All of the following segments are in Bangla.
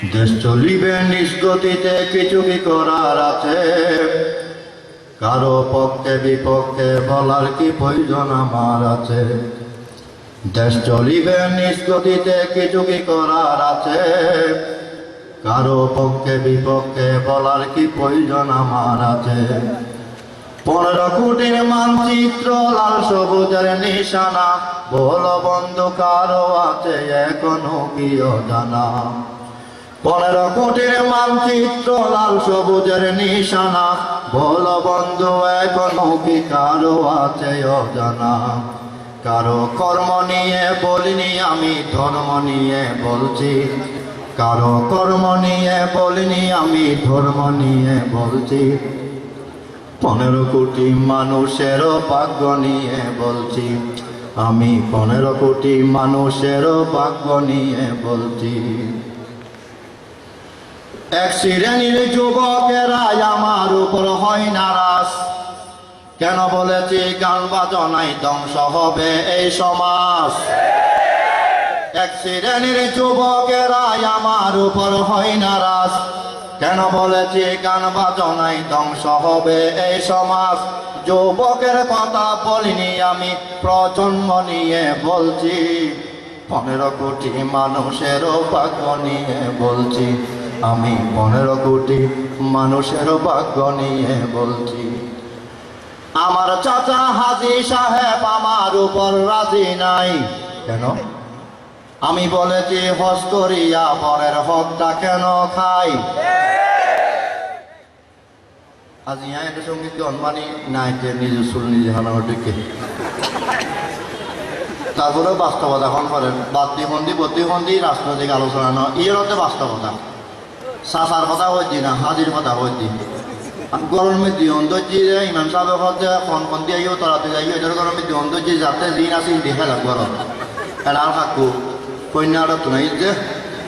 দেশ চলিবে নিজ গতিতে, কিছু কি করার আছে? কারো পক্ষে বিপক্ষে বলার কি প্রয়োজন আমার আছে? দেশ চলিবে নিজ গতিতে, কিছু কি করার আছে? কারো পক্ষে বিপক্ষে বলার কি প্রয়োজন আমার আছে? 15 কোটির মানচিত্র, লাল সবুজের নিশানা, বল বন্ধু কারো আছে এখনো কি অজানা? 15 কোটির মানচিত্র, লাল সবুজের নিশানা, বল বন্ধু এখনো কি কারো আছে অজানা? কারো কর্ম নিয়ে বলিনি আমি, ধর্ম নিয়ে বলছি। কারো কর্ম নিয়ে বলিনি আমি, ধর্ম নিয়ে বলছি। 15 কোটি মানুষের ভাগ্য নিয়ে বলছি আমি, 15 কোটি মানুষের ভাগ্য নিয়ে বলছি। এক শ্রেণীর যুবকেরা আমার উপর হয় নারাজ, কেন বলেছি গান বাজনায় ধ্বংস হবে এই সমাজ। এক শ্রেণীর যুবকেরা আমার উপর হয় নারাজ, কেন বলেছি গান বাজনায় ধ্বংস হবে এই সমাজ। যুবকের কথা বলিনি আমি, প্রজন্ম নিয়ে বলছি। 15 কোটি মানুষের ভাগ্য নিয়ে বলছি আমি, 15 কোটি মানুষের ভাগ্য নিয়ে বলছি। আমার চাচা হাজী সাহেব আমার উপর রাজি নাই, কেন? আমি বলেছি হজ করিয়া পরের হকটা কেন খাই? আজ ইয়া এটা সঙ্গীত অনুমানি নাই যে নিজের চুল নিজে হানানোর দিকে। তারপরেও বাস্তবতা এখন করেন, বাদ্যবন্দি বদ্যবন্দি রাজনৈতিক আলোচনা নয়, এর হতে বাস্তবতা। চাচার কথা বলছি না, হাজির কথা বলছি। গরমে দিন ধরছি যে ইমাম সাহেবের হতে ফোন দিয়ে তলাতে যাই, এদের গরমে দিন ধরছি যাতে দিন আছে দেখে লাগ গরম। এটা আর কাকু কন্যা আরো তুনাই যে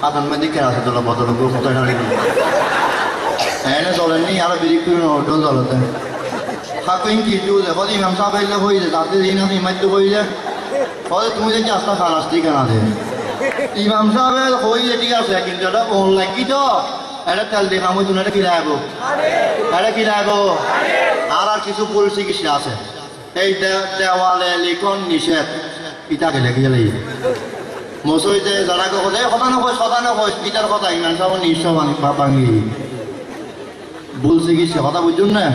আপনার মেয়েদের কেনা আছে তোলা বদল কোথায় নাড়ি এনে চলেননি আরো বিড়ি করে হোটেল চলতে কাকুইন কি দেখো ইমাম সাহেব এলে হয়ে যাতে দিন আছে ইমাইতে হয়ে যায় তুমি দেখি আস্তা খান আসতে কেনা দে ইমাম সাহেবের হয়ে ঠিক আছে, কিন্তু এটা ফোন লাগি তো এটা তেল দেখা আমি তুমি এটা কিনে আইবো, এটা কিনে আইবো। আর কিছু ফুল চিকিৎসা আছে, এই দেওয়ালে লিখন নিষেধ, ইটাকে লেগে গেলে মসজিদে যারা কথা কথা নকয় সদা নকয় পিতার কথা ইমান সাহেব নিশ্চয় ভাঙি ভুল চিকিৎসা কথা বুঝুন না।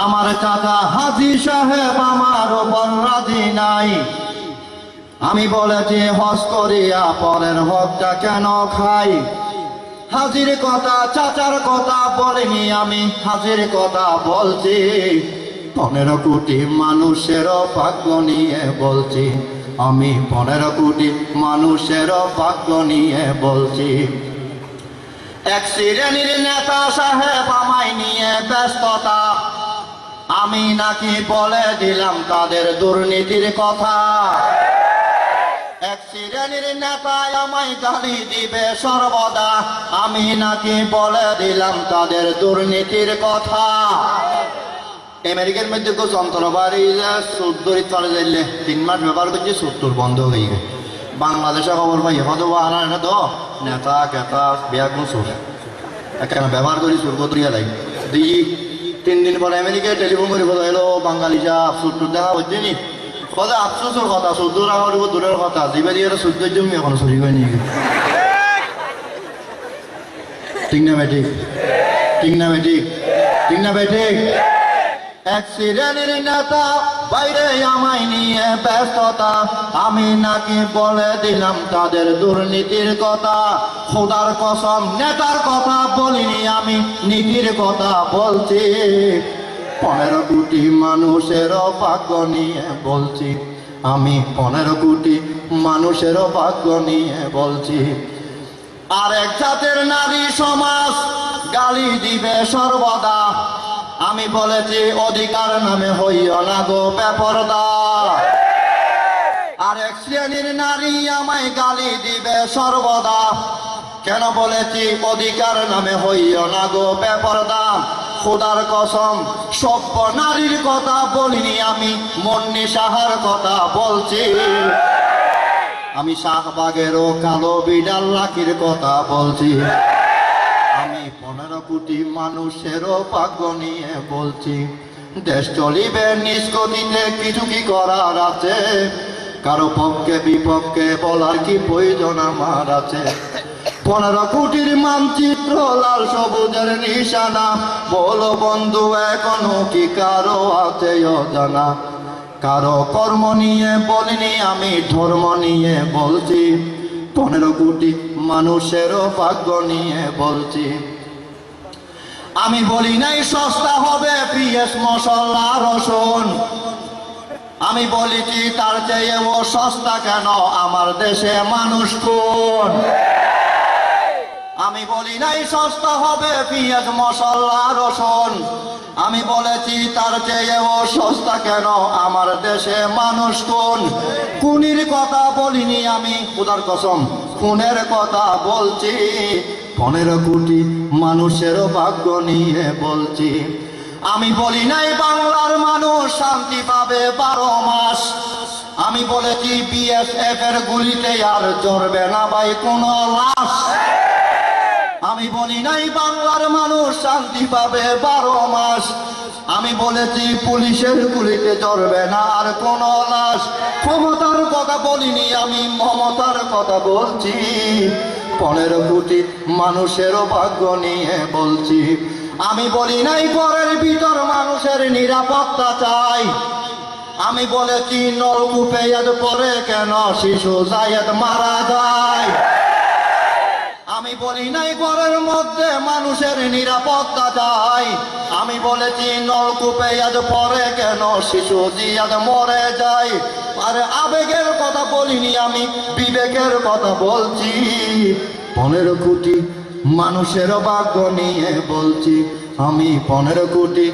আমার চাচা হাজী সাহেব আমার উপর রাজি নাই, আমি বলেছি হজ করিয়া পরের হকটা কেন খাই? হাজির কথা চাচার কথা বলিনি আমি, হাজির কথা বলছি। 15 কোটি মানুষের ভাগ্য নিয়ে বলছি আমি, 15 কোটি মানুষের ভাগ্য নিয়ে বলছি। এক শ্রেণীর নেতা সাহেব আমায় নিয়ে ব্যস্ততা, আমি নাকি বলে দিলাম তাদের দুর্নীতির কথা। এক শ্রেণীর নেতা আমায় গালি দিবে সর্বদা, আমি নাকি বলে দিলাম তাদের দুর্নীতির কথা। আমেরিকার মধ্যে যন্ত্রবাড়ি 14 চলে যাইলে 3 মাস ব্যবহার করছে 70 বন্ধ হয়ে গেছে। বাংলাদেশে খবর পাই হতো আনা না তো নেতা কেতা বিয়া কোন সুর কেন ব্যবহার করি সুর করিয়া লাগে দিই। 3 দিন পরে আমেরিকায় টেলিফোন করে বলো এলো বাঙালি যা সুর দেখা হচ্ছে নি কথা আফসোসের কথা, 14 আমার দূরের কথা, জিবে দিয়ে 14 জমি এখনো চুরি করে নিয়ে গেছে। ঠিক না বেঠিক? ঠিক না বেঠিক? ঠিক না বেঠিক? এক শ্রেণীর নেতা বাইরে আমায় নিয়ে ব্যস্ততা, আমি নাকি বলে দিলাম তাদের দুর্নীতির কথা। খোদার কসম নেতার কথা বলিনি আমি, নীতির কথা বলছি। 15 কোটি মানুষের ভাগ্য নিয়ে বলছি আমি, 15 কোটি মানুষের ভাগ্য নিয়ে বলছি। আর এক জাতের নারী সমাজ গালি দিবে সর্বদা, আমি বলেছি অধিকার নামে হইও না গো বেপরদা। আর এক শ্রেণীর নারী আমায় গালি দিবে সর্বদা, কেন বলেছি অধিকার নামে হইও না গো বেপরদা। খোদার কসম সভ্য নারীর কথা বলিনি আমি, মুন্নি সাহার কথা বলছি। আমি শাহবাগেরও কালো বিড়াল লাকির কথা বলছি। আমি 15 কোটি মানুষেরও ভাগ্য নিয়ে বলছি। দেশ চলিবে নিষ্গতিতে, কিছু কি করার আছে? কারো পক্ষে বিপক্ষে বলার কি প্রয়োজন আমার আছে? 15 কোটির মানচিত্র, লাল সবুজের নিশানা, বলো বন্ধু এখনো কি কারো আছে অজানা? কারো কর্ম নিয়ে বলিনি, আমি ধর্ম নিয়ে বলছি। 15 কোটি মানুষেরও ভাগ্য নিয়ে বলছি। আমি বলি নাই সস্তা হবে পিএস মশলা রসুন, আমি বলেছি তার চেয়েও সস্তা কেন আমার দেশে মানুষ খুন। আমি বলি নাই সস্তা হবে পিঁয়াজ মশলা রসুন, আমি বলেছি তার চেয়েও সস্তা কেন আমার দেশে মানুষ খুন। খুনির কথা বলিনি আমি, খোদার কসম খুনের কথা বলছি। 15 কোটি মানুষেরও ভাগ্য নিয়ে বলছি। আমি বলি নাই বাংলার মানুষ শান্তি পাবে 12 মাস, আমি বলেছি বিএসএফ এর গুলিতে আর জ্বরবে না ভাই কোনো লাশ। আমি বলি নাই বাংলার মানুষ শান্তি পাবে 12 মাস, আমি বলেছি পুলিশের গুলিতে জ্বরবে না আর কোনো লাশ। ক্ষমতার কথা বলিনি আমি, মমতার কথা বলছি। 15 কোটি মানুষেরও ভাগ্য নিয়ে বলছি। আমি বলি নাই ঘরের ভিতর মানুষের নিরাপত্তা চাই, আমি বলেছি নলকূপে এত পরে কেন শিশু জায়েদ মারা যায়। আমি বলি নাই ঘরের মধ্যে মানুষের নিরাপত্তা চাই, আমি বলেছি নলকূপে এত পরে কেন শিশু জিয়াদ মরে যায়। আরে আবেগের কথা বলিনি আমি, বিবেকের কথা বলছি। 15 কোটি মানুষেরও ভাগ্য নিয়ে বলছি। আমি 15 কোটি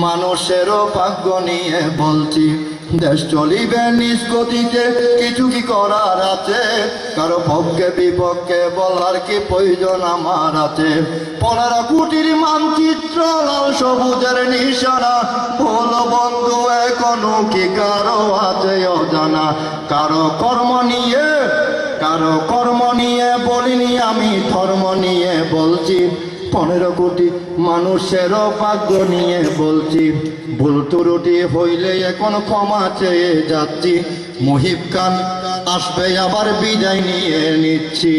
মানুষেরও ভাগ্য নিয়ে বলছি। দেশ চলিবে নিষ্গতিতে, কিছু কি করার আছে? কারো পক্ষে বিপক্ষে বলার কি প্রয়োজন আমার আছে? 15 কোটির মানচিত্র, লাল সবুজের নিশানা, বলো বন্ধু এখনো কি কারো আছে অজানা? কারো কর্ম নিয়ে বলিনি আমি, ধর্ম নিয়ে বলছি। 15 কোটি মানুষেরও ভাগ্য নিয়ে বলছি। ভুল ত্রুটি হইলে এখন ক্ষমা চেয়ে যাচ্ছি। মুহিব খান আসবে আবার বিদায় নিয়ে নিচ্ছি।